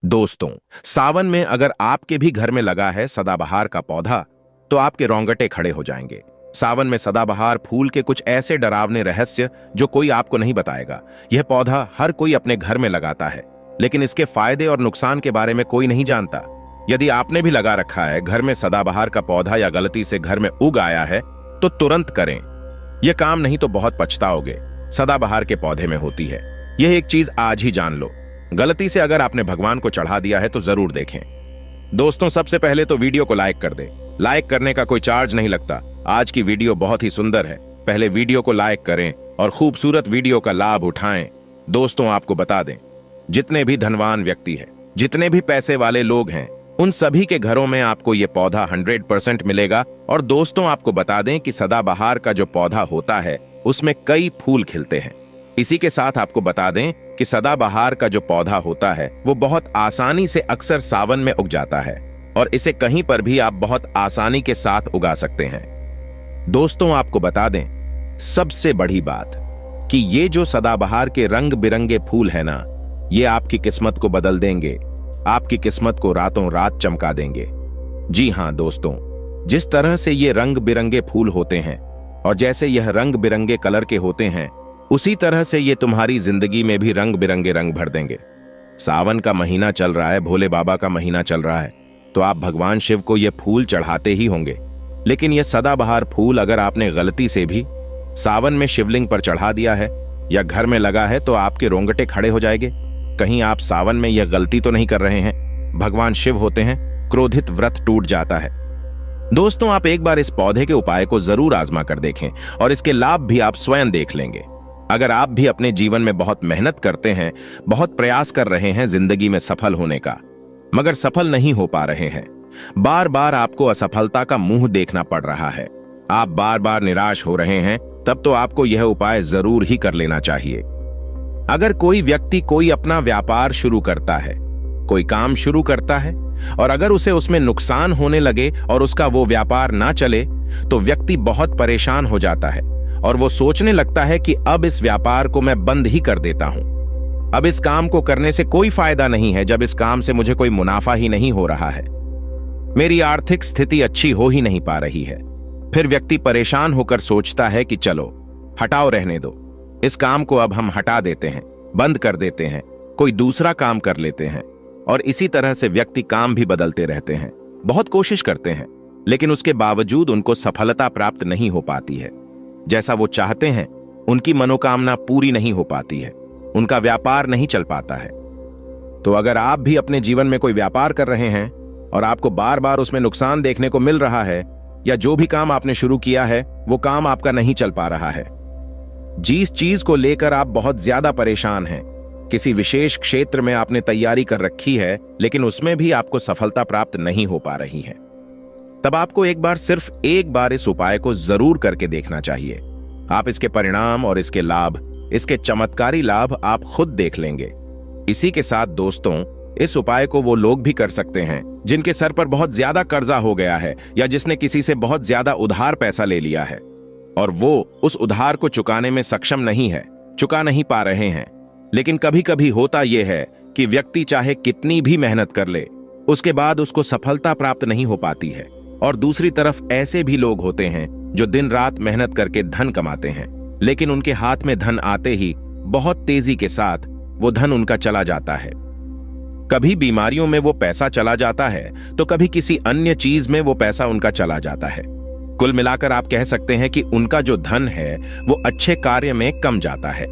दोस्तों, सावन में अगर आपके भी घर में लगा है सदाबहार का पौधा, तो आपके रोंगटे खड़े हो जाएंगे। सावन में सदाबहार फूल के कुछ ऐसे डरावने रहस्य जो कोई आपको नहीं बताएगा। यह पौधा हर कोई अपने घर में लगाता है, लेकिन इसके फायदे और नुकसान के बारे में कोई नहीं जानता। यदि आपने भी लगा रखा है घर में सदाबहार का पौधा या गलती से घर में उग आया है, तो तुरंत करें। यह काम नहीं तो बहुत पछताओगे। सदाबहार के पौधे में होती है यह एक चीज, आज ही जान लो। गलती से अगर आपने भगवान को चढ़ा दिया है तो जरूर देखें। दोस्तों, सबसे पहले तो वीडियो को लाइक कर दें। लाइक करने का कोई चार्ज नहीं लगता। आज की वीडियो बहुत ही सुंदर है। पहले वीडियो को लाइक करें और खूबसूरत वीडियो का लाभ उठाएं। दोस्तों, आपको बता दें, जितने भी धनवान व्यक्ति हैं, जितने भी पैसे वाले लोग हैं, उन सभी के घरों में आपको यह पौधा 100% मिलेगा। और दोस्तों, आपको बता दें कि सदाबहार का जो पौधा होता है उसमें कई फूल खिलते हैं। इसी के साथ आपको बता दें कि सदाबहार का जो पौधा होता है वो बहुत आसानी से अक्सर सावन में उग जाता है और इसे कहीं पर भी आप बहुत आसानी के साथ उगा सकते हैं। दोस्तों, आपको बता दें, सबसे बड़ी बात कि ये जो सदाबहार के रंग बिरंगे फूल है ना, ये आपकी किस्मत को बदल देंगे। आपकी किस्मत को रातों रात चमका देंगे। जी हां दोस्तों, जिस तरह से ये रंग बिरंगे फूल होते हैं और जैसे यह रंग बिरंगे कलर के होते हैं, उसी तरह से ये तुम्हारी जिंदगी में भी रंग बिरंगे रंग भर देंगे। सावन का महीना चल रहा है, भोले बाबा का महीना चल रहा है, तो आप भगवान शिव को ये फूल चढ़ाते ही होंगे। लेकिन ये सदाबहार फूल अगर आपने गलती से भी सावन में शिवलिंग पर चढ़ा दिया है या घर में लगा है, तो आपके रोंगटे खड़े हो जाएंगे। कहीं आप सावन में यह गलती तो नहीं कर रहे हैं? भगवान शिव होते हैं, क्रोधित व्रत टूट जाता है। दोस्तों, आप एक बार इस पौधे के उपाय को जरूर आजमा कर देखें और इसके लाभ भी आप स्वयं देख लेंगे। अगर आप भी अपने जीवन में बहुत मेहनत करते हैं, बहुत प्रयास कर रहे हैं जिंदगी में सफल होने का, मगर सफल नहीं हो पा रहे हैं, बार बार आपको असफलता का मुंह देखना पड़ रहा है, आप बार बार निराश हो रहे हैं, तब तो आपको यह उपाय जरूर ही कर लेना चाहिए। अगर कोई व्यक्ति कोई अपना व्यापार शुरू करता है, कोई काम शुरू करता है और अगर उसे उसमें नुकसान होने लगे और उसका वो व्यापार ना चले, तो व्यक्ति बहुत परेशान हो जाता है और वो सोचने लगता है कि अब इस व्यापार को मैं बंद ही कर देता हूं। अब इस काम को करने से कोई फायदा नहीं है, जब इस काम से मुझे कोई मुनाफा ही नहीं हो रहा है, मेरी आर्थिक स्थिति अच्छी हो ही नहीं पा रही है। फिर व्यक्ति परेशान होकर सोचता है कि चलो हटाओ, रहने दो, इस काम को अब हम हटा देते हैं, बंद कर देते हैं, कोई दूसरा काम कर लेते हैं। और इसी तरह से व्यक्ति काम भी बदलते रहते हैं, बहुत कोशिश करते हैं, लेकिन उसके बावजूद उनको सफलता प्राप्त नहीं हो पाती है। जैसा वो चाहते हैं उनकी मनोकामना पूरी नहीं हो पाती है, उनका व्यापार नहीं चल पाता है। तो अगर आप भी अपने जीवन में कोई व्यापार कर रहे हैं और आपको बार बार उसमें नुकसान देखने को मिल रहा है, या जो भी काम आपने शुरू किया है वो काम आपका नहीं चल पा रहा है, जिस चीज को लेकर आप बहुत ज्यादा परेशान हैं, किसी विशेष क्षेत्र में आपने तैयारी कर रखी है लेकिन उसमें भी आपको सफलता प्राप्त नहीं हो पा रही है, तब आपको सिर्फ एक बार इस उपाय को जरूर करके देखना चाहिए। आप इसके परिणाम और इसके लाभ, इसके चमत्कारी लाभ आप खुद देख लेंगे। इसी के साथ दोस्तों, इस उपाय को वो लोग भी कर सकते हैं जिनके सर पर बहुत ज्यादा कर्जा हो गया है या जिसने किसी से बहुत ज्यादा उधार पैसा ले लिया है और वो उस उधार को चुकाने में सक्षम नहीं है, चुका नहीं पा रहे हैं। लेकिन कभी कभी होता यह है कि व्यक्ति चाहे कितनी भी मेहनत कर ले, उसके बाद उसको सफलता प्राप्त नहीं हो पाती है। और दूसरी तरफ ऐसे भी लोग होते हैं जो दिन रात मेहनत करके धन कमाते हैं, लेकिन उनके हाथ में धन आते ही बहुत तेजी के साथ वो धन उनका चला जाता है। कभी बीमारियों में वो पैसा चला जाता है तो कभी किसी अन्य चीज में वो पैसा उनका चला जाता है। कुल मिलाकर आप कह सकते हैं कि उनका जो धन है वो अच्छे कार्य में कम जाता है,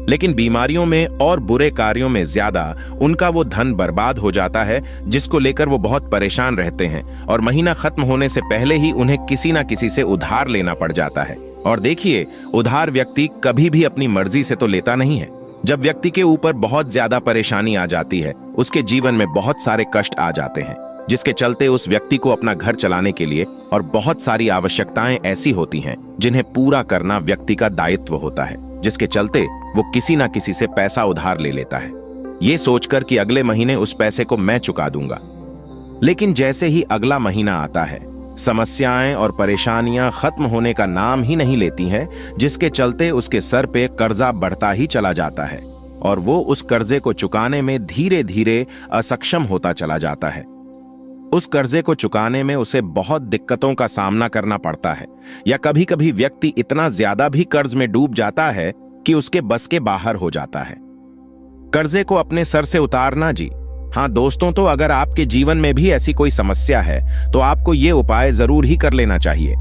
लेकिन बीमारियों में और बुरे कार्यों में ज्यादा उनका वो धन बर्बाद हो जाता है, जिसको लेकर वो बहुत परेशान रहते हैं और महीना खत्म होने से पहले ही उन्हें किसी ना किसी से उधार लेना पड़ जाता है। और देखिए, उधार व्यक्ति कभी भी अपनी मर्जी से तो लेता नहीं है। जब व्यक्ति के ऊपर बहुत ज्यादा परेशानी आ जाती है, उसके जीवन में बहुत सारे कष्ट आ जाते हैं, जिसके चलते उस व्यक्ति को अपना घर चलाने के लिए और बहुत सारी आवश्यकताएं ऐसी होती हैं जिन्हें पूरा करना व्यक्ति का दायित्व होता है, जिसके चलते वो किसी ना किसी से पैसा उधार ले लेता है, ये सोचकर कि अगले महीने उस पैसे को मैं चुका दूंगा। लेकिन जैसे ही अगला महीना आता है, समस्याएं और परेशानियां खत्म होने का नाम ही नहीं लेती हैं, जिसके चलते उसके सर पे कर्जा बढ़ता ही चला जाता है। और वो उस कर्जे को चुकाने में धीरे धीरे असक्षम होता चला जाता है। उस कर्जे को चुकाने में उसे बहुत दिक्कतों का सामना करना पड़ता है, या कभी कभी व्यक्ति इतना ज्यादा भी कर्ज में डूब जाता है कि उसके बस के बाहर हो जाता है। कर्जे को अपने सर से उतारना जी। हाँ दोस्तों, तो अगर आपके जीवन में भी ऐसी कोई समस्या है तो आपको ये उपाय जरूर ही कर लेना चाहिए।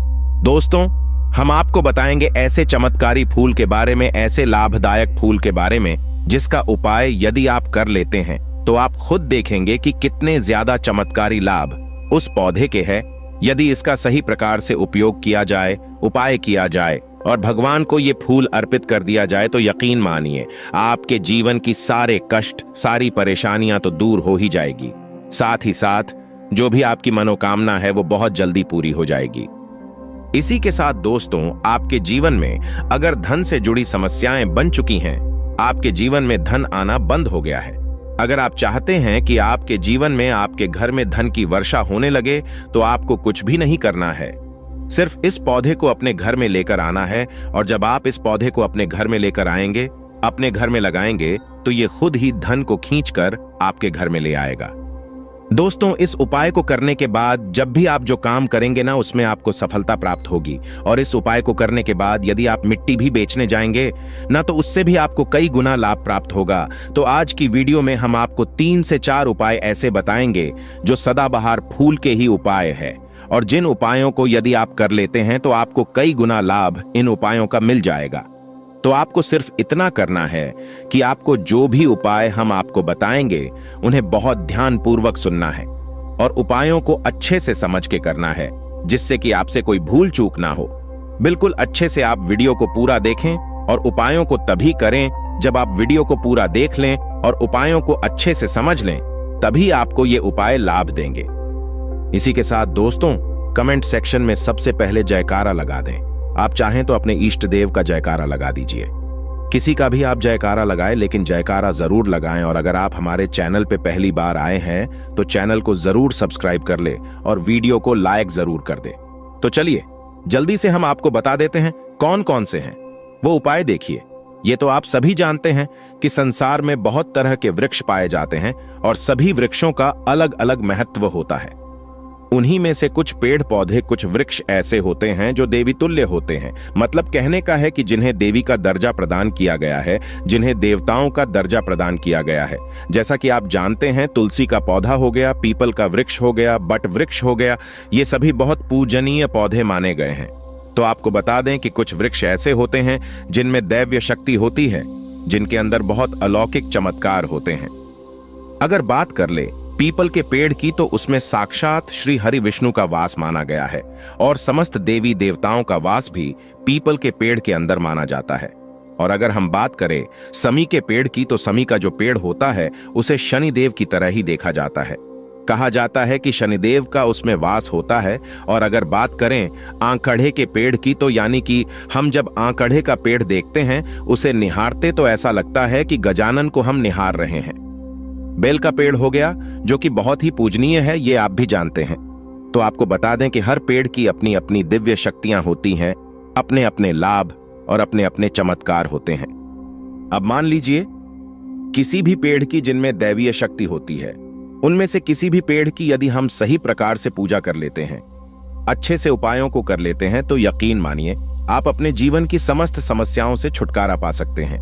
दोस्तों, हम आपको बताएंगे ऐसे चमत्कारी फूल के बारे में, ऐसे लाभदायक फूल के बारे में जिसका उपाय यदि आप कर लेते हैं तो आप खुद देखेंगे कि कितने ज्यादा चमत्कारी लाभ उस पौधे के हैं यदि इसका सही प्रकार से उपयोग किया जाए, उपाय किया जाए और भगवान को ये फूल अर्पित कर दिया जाए तो यकीन मानिए आपके जीवन की सारे कष्ट, सारी परेशानियां तो दूर हो ही जाएगी। साथ ही साथ जो भी आपकी मनोकामना है वो बहुत जल्दी पूरी हो जाएगी। इसी के साथ दोस्तों, आपके जीवन में अगर धन से जुड़ी समस्याएं बन चुकी हैं, आपके जीवन में धन आना बंद हो गया है, अगर आप चाहते हैं कि आपके जीवन में, आपके घर में धन की वर्षा होने लगे, तो आपको कुछ भी नहीं करना है। सिर्फ इस पौधे को अपने घर में लेकर आना है, और जब आप इस पौधे को अपने घर में लेकर आएंगे, अपने घर में लगाएंगे, तो ये खुद ही धन को खींचकर आपके घर में ले आएगा। दोस्तों, इस उपाय को करने के बाद जब भी आप जो काम करेंगे ना, उसमें आपको सफलता प्राप्त होगी। और इस उपाय को करने के बाद यदि आप मिट्टी भी बेचने जाएंगे ना, तो उससे भी आपको कई गुना लाभ प्राप्त होगा। तो आज की वीडियो में हम आपको 3 से 4 उपाय ऐसे बताएंगे जो सदाबहार फूल के ही उपाय है, और जिन उपायों को यदि आप कर लेते हैं तो आपको कई गुना लाभ इन उपायों का मिल जाएगा। तो आपको सिर्फ इतना करना है कि आपको जो भी उपाय हम आपको बताएंगे उन्हें बहुत ध्यानपूर्वक सुनना है, और उपायों को अच्छे से समझ के करना है, जिससे कि आपसे कोई भूल चूक ना हो। बिल्कुल अच्छे से आप वीडियो को पूरा देखें, और उपायों को तभी करें जब आप वीडियो को पूरा देख लें और उपायों को अच्छे से समझ लें, तभी आपको ये उपाय लाभ देंगे। इसी के साथ दोस्तों, कमेंट सेक्शन में सबसे पहले जयकारा लगा दें। आप चाहें तो अपने इष्ट देव का जयकारा लगा दीजिए। किसी का भी आप जयकारा लगाएं, लेकिन जयकारा जरूर लगाएं। और अगर आप हमारे चैनल पे पहली बार आए हैं तो चैनल को जरूर सब्सक्राइब कर ले और वीडियो को लाइक जरूर कर दे। तो चलिए जल्दी से हम आपको बता देते हैं कौन कौन से हैं वो उपाय। देखिए, ये तो आप सभी जानते हैं कि संसार में बहुत तरह के वृक्ष पाए जाते हैं, और सभी वृक्षों का अलग अलग महत्व होता है। उन्हीं में से कुछ पेड़ पौधे, कुछ वृक्ष ऐसे होते हैं जो देवी तुल्य होते हैं। मतलब कहने का है कि जिन्हें देवी का दर्जा प्रदान किया गया है, जिन्हें देवताओं का दर्जा प्रदान किया गया है। जैसा कि आप जानते हैं, तुलसी का पौधा हो गया, पीपल का वृक्ष हो गया, बट वृक्ष हो गया, ये सभी बहुत पूजनीय पौधे माने गए हैं। तो आपको बता दें कि कुछ वृक्ष ऐसे होते हैं जिनमें दैव्य शक्ति होती है, जिनके अंदर बहुत अलौकिक चमत्कार होते हैं। अगर बात कर ले पीपल के पेड़ की, तो उसमें साक्षात श्री हरि विष्णु का वास माना गया है, और समस्त देवी देवताओं का वास भी पीपल के पेड़ के अंदर माना जाता है। और अगर हम बात करें समी के पेड़ की, तो समी का जो पेड़ होता है उसे शनिदेव की तरह ही देखा जाता है। कहा जाता है कि शनिदेव का उसमें वास होता है। और अगर बात करें आंकड़े के पेड़ की, तो यानी कि हम जब आंकड़े का पेड़ देखते हैं, उसे निहारते तो ऐसा लगता है कि गजानन को हम निहार रहे हैं। बेल का पेड़ हो गया, जो कि बहुत ही पूजनीय है, ये आप भी जानते हैं। तो आपको बता दें कि हर पेड़ की अपनी अपनी दिव्य शक्तियां होती हैं, अपने अपने लाभ और अपने अपने चमत्कार होते हैं। अब मान लीजिए किसी भी पेड़ की जिनमें दैवीय शक्ति होती है, उनमें से किसी भी पेड़ की यदि हम सही प्रकार से पूजा कर लेते हैं, अच्छे से उपायों को कर लेते हैं, तो यकीन मानिए आप अपने जीवन की समस्त समस्याओं से छुटकारा पा सकते हैं,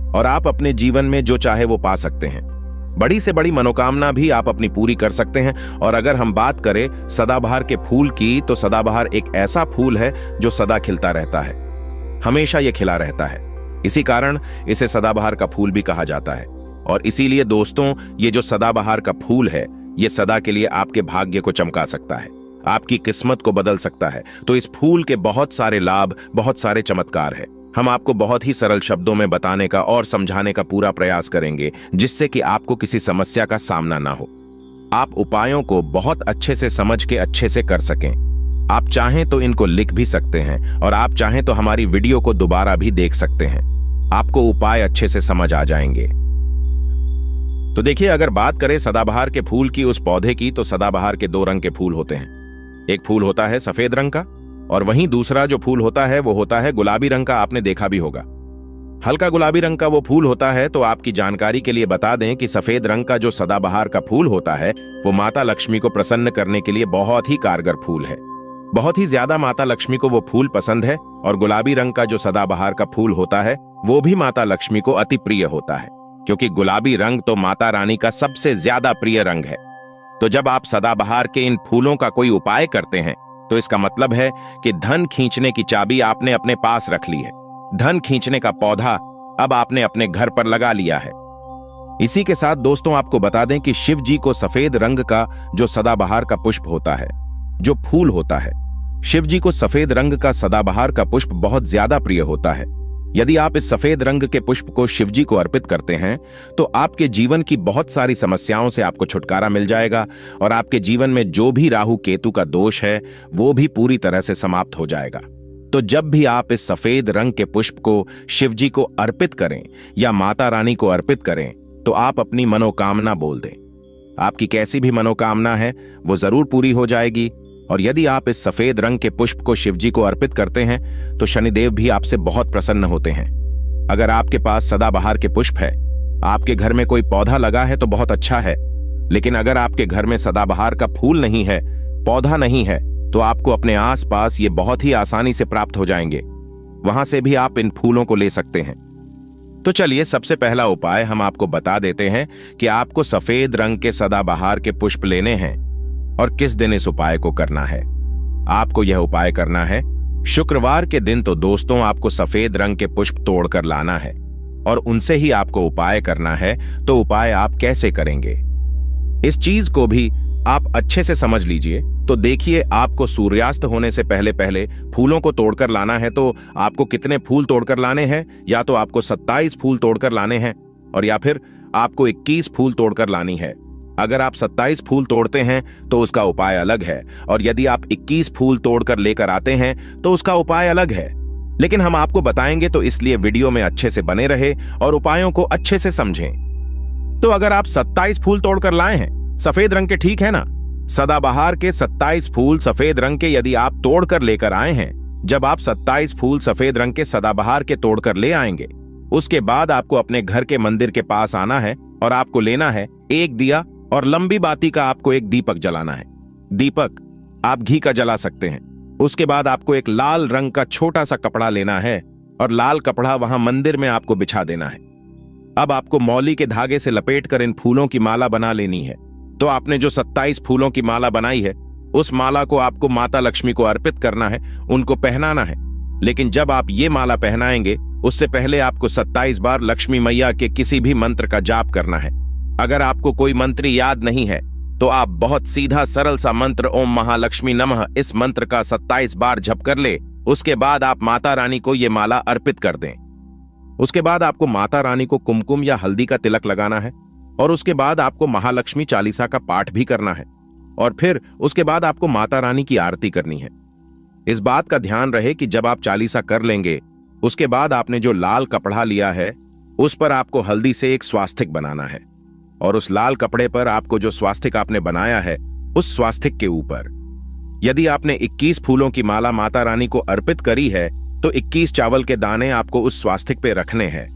और आप अपने जीवन में जो चाहे वो पा सकते हैं। बड़ी से बड़ी मनोकामना भी आप अपनी पूरी कर सकते हैं। और अगर हम बात करें सदाबहार के फूल की, तो सदाबहार एक ऐसा फूल है जो सदा खिलता रहता है, हमेशा ये खिला रहता है। इसी कारण इसे सदाबहार का फूल भी कहा जाता है। और इसीलिए दोस्तों, ये जो सदाबहार का फूल है, ये सदा के लिए आपके भाग्य को चमका सकता है, आपकी किस्मत को बदल सकता है। तो इस फूल के बहुत सारे लाभ, बहुत सारे चमत्कार है। हम आपको बहुत ही सरल शब्दों में बताने का और समझाने का पूरा प्रयास करेंगे, जिससे कि आपको किसी समस्या का सामना ना हो, आप उपायों को बहुत अच्छे से समझ के अच्छे से कर सकें। आप चाहें तो इनको लिख भी सकते हैं, और आप चाहें तो हमारी वीडियो को दोबारा भी देख सकते हैं, आपको उपाय अच्छे से समझ आ जाएंगे। तो देखिए, अगर बात करें सदाबहार के फूल की, उस पौधे की, तो सदाबहार के 2 रंग के फूल होते हैं। एक फूल होता है सफेद रंग का, और वहीं दूसरा जो फूल होता है वो होता है गुलाबी रंग का। आपने देखा भी होगा। हल्का गुलाबी रंग का वो फूल होता है। तो आपकी जानकारी के लिए बता दें कि सफेद रंग का जो सदाबहार का फूल होता है वो माता लक्ष्मी को प्रसन्न करने के लिए बहुत ही कारगर फूल है। बहुत ही ज्यादा माता लक्ष्मी को वो फूल पसंद है और गुलाबी रंग का जो सदाबहार का फूल होता है वो भी माता लक्ष्मी को अति प्रिय होता है, क्योंकि गुलाबी रंग तो माता रानी का सबसे ज्यादा प्रिय रंग है। तो जब आप सदाबहार के इन फूलों का कोई उपाय करते हैं तो इसका मतलब है कि धन खींचने की चाबी आपने अपने पास रख ली है। धन खींचने का पौधा अब आपने अपने घर पर लगा लिया है। इसी के साथ दोस्तों आपको बता दें कि शिव जी को सफेद रंग का जो सदाबहार का पुष्प होता है, जो फूल होता है, शिव जी को सफेद रंग का सदाबहार का पुष्प बहुत ज्यादा प्रिय होता है। यदि आप इस सफेद रंग के पुष्प को शिव जी को अर्पित करते हैं तो आपके जीवन की बहुत सारी समस्याओं से आपको छुटकारा मिल जाएगा और आपके जीवन में जो भी राहु केतु का दोष है वो भी पूरी तरह से समाप्त हो जाएगा। तो जब भी आप इस सफेद रंग के पुष्प को शिव जी को अर्पित करें या माता रानी को अर्पित करें तो आप अपनी मनोकामना बोल दें। आपकी कैसी भी मनोकामना है वो जरूर पूरी हो जाएगी। और यदि आप इस सफेद रंग के पुष्प को शिव जी को अर्पित करते हैं तो शनिदेव भी आपसे बहुत प्रसन्न होते हैं। अगर आपके पास सदाबहार के पुष्प है, आपके घर में कोई पौधा लगा है तो बहुत अच्छा है, लेकिन अगर आपके घर में सदाबहार का फूल नहीं है, पौधा नहीं है, तो आपको अपने आसपास ये बहुत ही आसानी से प्राप्त हो जाएंगे। वहां से भी आप इन फूलों को ले सकते हैं। तो चलिए सबसे पहला उपाय हम आपको बता देते हैं कि आपको सफेद रंग के सदाबहार के पुष्प लेने हैं और किस दिन इस उपाय को करना है। आपको यह उपाय करना है शुक्रवार के दिन। तो दोस्तों आपको सफेद रंग के पुष्प तोड़कर लाना है और उनसे ही आपको उपाय करना है। तो उपाय आप कैसे करेंगे इस चीज को भी आप अच्छे से समझ लीजिए। तो देखिए, आपको सूर्यास्त होने से पहले पहले फूलों को तोड़कर लाना है। तो आपको कितने फूल तोड़कर लाने हैं? या तो आपको 27 फूल तोड़कर लाने हैं और या फिर आपको 21 फूल तोड़कर लानी है। अगर आप 27 फूल तोड़ते हैं तो उसका उपाय अलग है, और यदि आप 21 फूल तोड़कर लेकर आते हैं तो उसका उपाय अलग है। लेकिन हम आपको बताएंगे, तो इसलिए वीडियो में अच्छे से बने रहे और उपायों को अच्छे से समझें। तो अगर आप 27 फूल तोड़कर लाए हैं सफेद रंग के, ठीक है ना, सदाबहार के 27 फूल सफेद रंग के यदि आप तोड़कर लेकर आए हैं, जब आप 27 फूल सफेद रंग के सदाबहार के तोड़कर ले आएंगे, उसके बाद आपको अपने घर के मंदिर के पास आना है और आपको लेना है एक दिया और लंबी बाती का आपको एक दीपक जलाना है। दीपक आप घी का जला सकते हैं। उसके बाद आपको एक लाल रंग का छोटा सा कपड़ा लेना है और लाल कपड़ा वहां मंदिर में आपको बिछा देना है। अब आपको मौली के धागे से लपेटकर इन फूलों की माला बना लेनी है। तो आपने जो 27 फूलों की माला बनाई है उस माला को आपको माता लक्ष्मी को अर्पित करना है, उनको पहनाना है। लेकिन जब आप ये माला पहनाएंगे उससे पहले आपको 27 बार लक्ष्मी मैया के किसी भी मंत्र का जाप करना है। अगर आपको कोई मंत्र याद नहीं है तो आप बहुत सीधा सरल सा मंत्र ओम महालक्ष्मी नमः, इस मंत्र का 27 बार जप कर ले। उसके बाद आप माता रानी को ये माला अर्पित कर दें। उसके बाद आपको माता रानी को कुमकुम या हल्दी का तिलक लगाना है और उसके बाद आपको महालक्ष्मी चालीसा का पाठ भी करना है और फिर उसके बाद आपको माता रानी की आरती करनी है। इस बात का ध्यान रहे कि जब आप चालीसा कर लेंगे उसके बाद आपने जो लाल कपड़ा लिया है उस पर आपको हल्दी से एक स्वास्तिक बनाना है और उस लाल कपड़े पर आपको जो स्वास्तिक आपने बनाया है उस स्वास्तिक के ऊपर, यदि आपने 21 फूलों की माला माता रानी को अर्पित करी है तो 21 चावल के दाने आपको उस स्वास्तिक पे रखने हैं।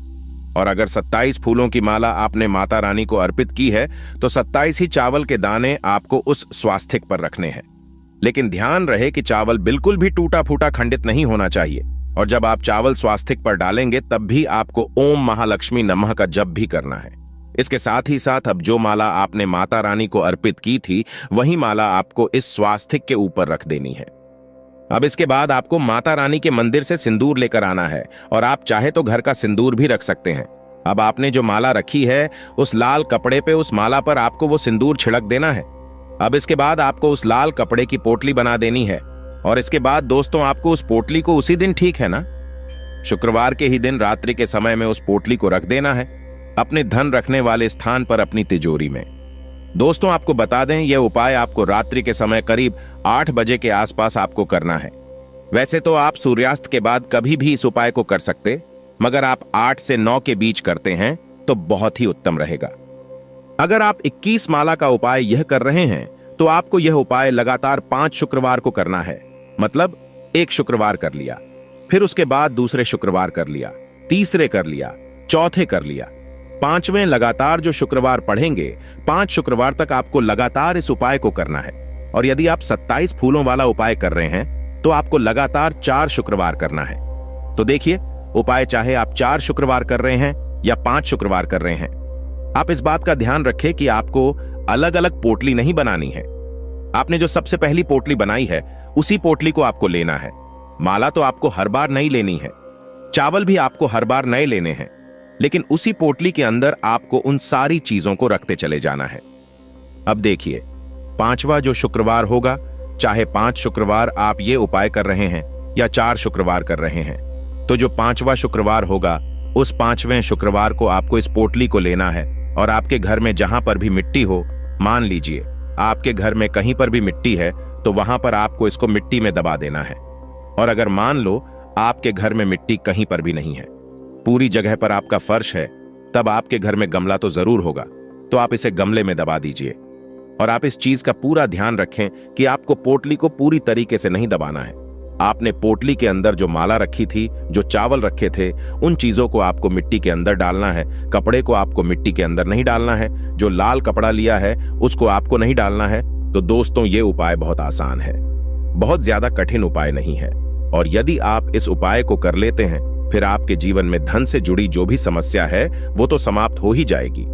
और अगर 27 फूलों की माला आपने माता रानी को अर्पित की है तो 27 ही चावल के दाने आपको उस स्वास्तिक पर रखने हैं। लेकिन ध्यान रहे कि चावल बिल्कुल भी टूटा फूटा खंडित नहीं होना चाहिए। और जब आप चावल स्वास्तिक पर डालेंगे तब भी आपको ओम महालक्ष्मी नमः का जप भी करना है। इसके साथ ही साथ अब जो माला आपने माता रानी को अर्पित की थी वही माला आपको इस स्वास्तिक के ऊपर रख देनी है। अब इसके बाद आपको माता रानी के मंदिर से सिंदूर लेकर आना है और आप चाहे तो घर का सिंदूर भी रख सकते हैं। अब आपने जो माला रखी है उस लाल कपड़े पे उस माला पर आपको वो सिंदूर छिड़क देना है। अब इसके बाद आपको उस लाल कपड़े की पोटली बना देनी है और इसके बाद दोस्तों आपको उस पोटली को उसी दिन, ठीक है ना, शुक्रवार के ही दिन रात्रि के समय में उस पोटली को रख देना है अपने धन रखने वाले स्थान पर, अपनी तिजोरी में। दोस्तों आपको बता दें यह उपाय आपको रात्रि के समय करीब 8 बजे के आसपास आपको करना है। वैसे तो आप सूर्यास्त के बाद कभी भी इस उपाय को कर सकते, मगर आप 8 से 9 के बीच करते हैं तो बहुत ही उत्तम रहेगा। अगर आप 21 माला का उपाय यह कर रहे हैं तो आपको यह उपाय लगातार 5 शुक्रवार को करना है। मतलब एक शुक्रवार कर लिया, फिर उसके बाद दूसरे शुक्रवार कर लिया, तीसरे कर लिया, चौथे कर लिया, पांचवें लगातार जो शुक्रवार पढ़ेंगे 5 शुक्रवार तक आपको लगातार इस उपाय को करना है। और यदि आप 27 फूलों वाला उपाय कर रहे हैं तो आपको लगातार 4 शुक्रवार करना है। तो देखिए, उपाय चाहे आप 4 शुक्रवार कर रहे हैं या 5 शुक्रवार कर रहे हैं, आप इस बात का ध्यान रखें कि आपको अलग अलग पोटली नहीं बनानी है। आपने जो सबसे पहली पोटली बनाई है उसी पोटली को आपको लेना है। माला तो आपको हर बार नहीं लेनी है, चावल भी आपको हर बार नए लेने हैं, लेकिन उसी पोटली के अंदर आपको उन सारी चीजों को रखते चले जाना है। अब देखिए, 5वां जो शुक्रवार होगा, चाहे 5 शुक्रवार आप ये उपाय कर रहे हैं या 4 शुक्रवार कर रहे हैं, तो जो 5वां शुक्रवार होगा उस 5वें शुक्रवार को आपको इस पोटली को लेना है और आपके घर में जहां पर भी मिट्टी हो, मान लीजिए आपके घर में कहीं पर भी मिट्टी है तो वहां पर आपको इसको मिट्टी में दबा देना है। और अगर मान लो आपके घर में मिट्टी कहीं पर भी नहीं है, पूरी जगह पर आपका फर्श है, तब आपके घर में गमला तो जरूर होगा, तो आप इसे गमले में दबा दीजिए। और आप इस चीज का पूरा ध्यान रखें कि आपको पोटली को पूरी तरीके से नहीं दबाना है। आपने पोटली के अंदर जो माला रखी थी, जो चावल रखे थे, उन चीजों को आपको मिट्टी के अंदर डालना है। कपड़े को आपको मिट्टी के अंदर नहीं डालना है। जो लाल कपड़ा लिया है उसको आपको नहीं डालना है। तो दोस्तों, ये उपाय बहुत आसान है, बहुत ज्यादा कठिन उपाय नहीं है। और यदि आप इस उपाय को कर लेते हैं, फिर आपके जीवन में धन से जुड़ी जो भी समस्या है वो तो समाप्त हो ही जाएगी।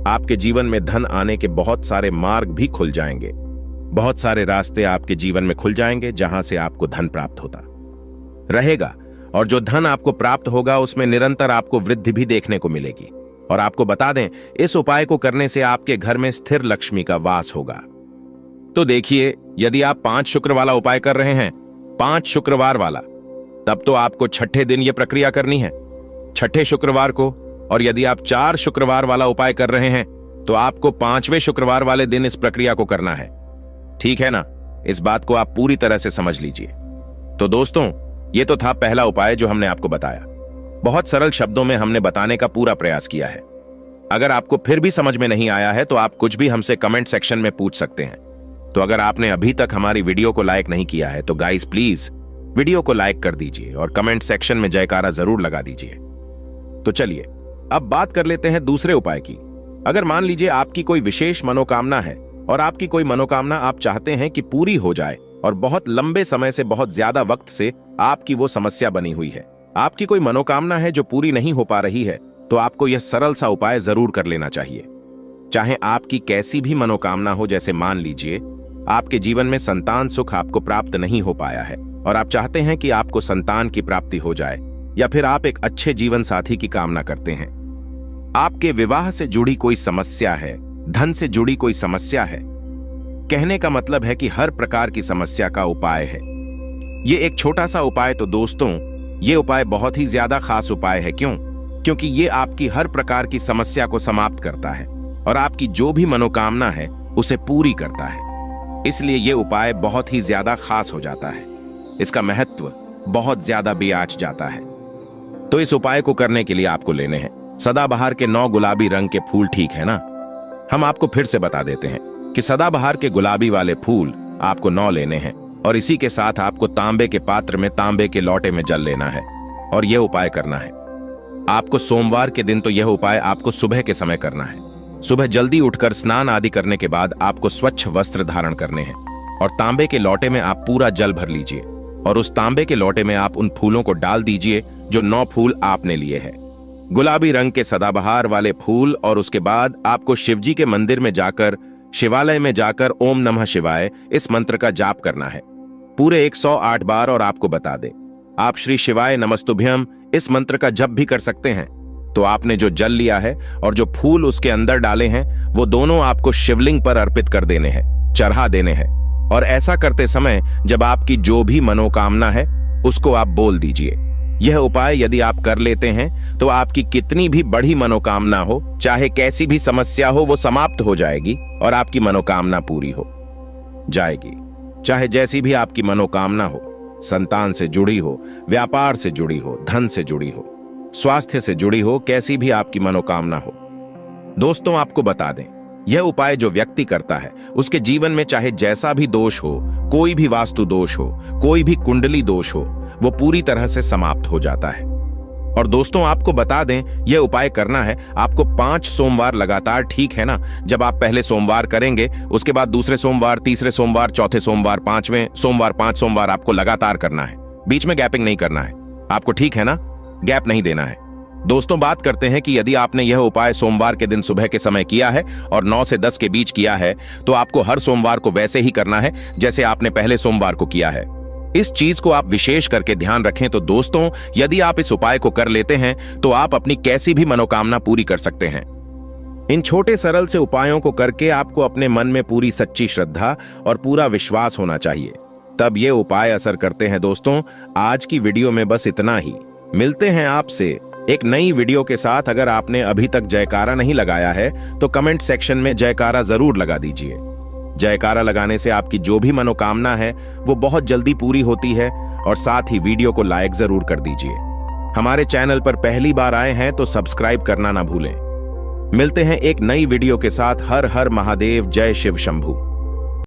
आपके जीवन में धन आने के बहुत सारे मार्ग भी खुल जाएंगे, बहुत सारे रास्ते आपके जीवन में खुल जाएंगे जहां से आपको धन प्राप्त होता रहेगा। और जो धन आपको प्राप्त होगा उसमें निरंतर आपको वृद्धि भी देखने को मिलेगी। और आपको बता दें, इस उपाय को करने से आपके घर में स्थिर लक्ष्मी का वास होगा। तो देखिए, यदि आप 5 शुक्र वाला उपाय कर रहे हैं, 5 शुक्रवार वाला, तब तो आपको छठे दिन यह प्रक्रिया करनी है, छठे शुक्रवार को। और यदि आप 4 शुक्रवार वाला उपाय कर रहे हैं तो आपको 5वें शुक्रवार वाले दिन इस प्रक्रिया को करना है। ठीक है ना? इस बात को आप पूरी तरह से समझ लीजिए। तो दोस्तों, ये तो था पहला उपाय जो हमने आपको बताया। बहुत सरल शब्दों में हमने बताने का पूरा प्रयास किया है। अगर आपको फिर भी समझ में नहीं आया है तो आप कुछ भी हमसे कमेंट सेक्शन में पूछ सकते हैं। तो अगर आपने अभी तक हमारी वीडियो को लाइक नहीं किया है तो गाइस प्लीज वीडियो को लाइक कर दीजिए और कमेंट सेक्शन में जयकारा जरूर लगा दीजिए। तो चलिए अब बात कर लेते हैं दूसरे उपाय की। अगर मान लीजिए आपकी कोई विशेष मनोकामना है और आपकी कोई मनोकामना आप चाहते हैं कि पूरी हो जाए और बहुत लंबे समय से, बहुत ज्यादा वक्त से आपकी वो समस्या बनी हुई है, आपकी कोई मनोकामना है जो पूरी नहीं हो पा रही है, तो आपको यह सरल सा उपाय जरूर कर लेना चाहिए। चाहे आपकी कैसी भी मनोकामना हो, जैसे मान लीजिए आपके जीवन में संतान सुख आपको प्राप्त नहीं हो पाया है और आप चाहते हैं कि आपको संतान की प्राप्ति हो जाए, या फिर आप एक अच्छे जीवन साथी की कामना करते हैं, आपके विवाह से जुड़ी कोई समस्या है, धन से जुड़ी कोई समस्या है, कहने का मतलब है कि हर प्रकार की समस्या का उपाय है ये एक छोटा सा उपाय। तो दोस्तों, ये उपाय बहुत ही ज्यादा खास उपाय है। क्यों? क्योंकि ये आपकी हर प्रकार की समस्या को समाप्त करता है और आपकी जो भी मनोकामना है उसे पूरी करता है। इसलिए ये उपाय बहुत ही ज्यादा खास हो जाता है, इसका महत्व बहुत ज्यादा बेआँच जाता है। तो इस उपाय को करने के लिए आपको लेने हैं सदाबहार के 9 गुलाबी रंग के फूल। ठीक है ना? हम आपको फिर से बता देते हैं कि सदाबहार के गुलाबी वाले फूल आपको 9 लेने हैं और इसी के साथ आपको तांबे के पात्र में, तांबे के लोटे में जल लेना है और यह उपाय करना है। आपको सोमवार के दिन तो यह उपाय आपको सुबह के समय करना है। सुबह जल्दी उठकर स्नान आदि करने के बाद आपको स्वच्छ वस्त्र धारण करने हैं और तांबे के लोटे में आप पूरा जल भर लीजिए और उस तांबे के लोटे में आप उन फूलों को डाल दीजिए जो 9 फूल आपने लिए हैं, गुलाबी रंग के सदाबहार वाले फूल। और उसके बाद आपको शिवजी के मंदिर में जाकर, शिवालय में जाकर ओम नमः शिवाय इस मंत्र का जाप करना है पूरे 108 बार। और आपको बता दें, आप श्री शिवाय नमस्तुभ्यम इस मंत्र का जप भी कर सकते हैं। तो आपने जो जल लिया है और जो फूल उसके अंदर डाले हैं वो दोनों आपको शिवलिंग पर अर्पित कर देने हैं, चढ़ा देने हैं। और ऐसा करते समय जब आपकी जो भी मनोकामना है उसको आप बोल दीजिए। यह उपाय यदि आप कर लेते हैं तो आपकी कितनी भी बड़ी मनोकामना हो, चाहे कैसी भी समस्या हो, वो समाप्त हो जाएगी और आपकी मनोकामना पूरी हो जाएगी। चाहे जैसी भी आपकी मनोकामना हो, संतान से जुड़ी हो, व्यापार से जुड़ी हो, धन से जुड़ी हो, स्वास्थ्य से जुड़ी हो, कैसी भी आपकी मनोकामना हो। दोस्तों, आपको बता दें, यह उपाय जो व्यक्ति करता है उसके जीवन में चाहे जैसा भी दोष हो, कोई भी वास्तु दोष हो, कोई भी कुंडली दोष हो, वो पूरी तरह से समाप्त हो जाता है। और दोस्तों आपको बता दें, यह उपाय करना है आपको 5 सोमवार लगातार, ठीक है ना। जब आप पहले सोमवार करेंगे, उसके बाद दूसरे सोमवार, तीसरे सोमवार, चौथे सोमवार, 5वें सोमवार, 5 सोमवार आपको लगातार करना है। बीच में गैपिंग नहीं करना है आपको, ठीक है ना, गैप नहीं देना है। दोस्तों बात करते हैं कि यदि आपने यह उपाय सोमवार के दिन सुबह के समय किया है और 9 से 10 के बीच किया है, तो आपको हर सोमवार को वैसे ही करना है जैसे आपने पहले सोमवार को किया है। इस चीज को आप विशेष करके ध्यान रखें। तो दोस्तों यदि आप इस उपाय को कर लेते हैं तो आप अपनी कैसी भी मनोकामना पूरी कर सकते हैं। इन छोटे सरल से उपायों को करके आपको अपने मन में पूरी सच्ची श्रद्धा और पूरा विश्वास होना चाहिए, तब ये उपाय असर करते हैं। दोस्तों आज की वीडियो में बस इतना ही। मिलते हैं आपसे एक नई वीडियो के साथ। अगर आपने अभी तक जयकारा नहीं लगाया है तो कमेंट सेक्शन में जयकारा जरूर लगा दीजिए। जयकारा लगाने से आपकी जो भी मनोकामना है वो बहुत जल्दी पूरी होती है। और साथ ही वीडियो को लाइक जरूर कर दीजिए। हमारे चैनल पर पहली बार आए हैं तो सब्सक्राइब करना ना भूलें। मिलते हैं एक नई वीडियो के साथ। हर हर महादेव, जय शिव शंभू।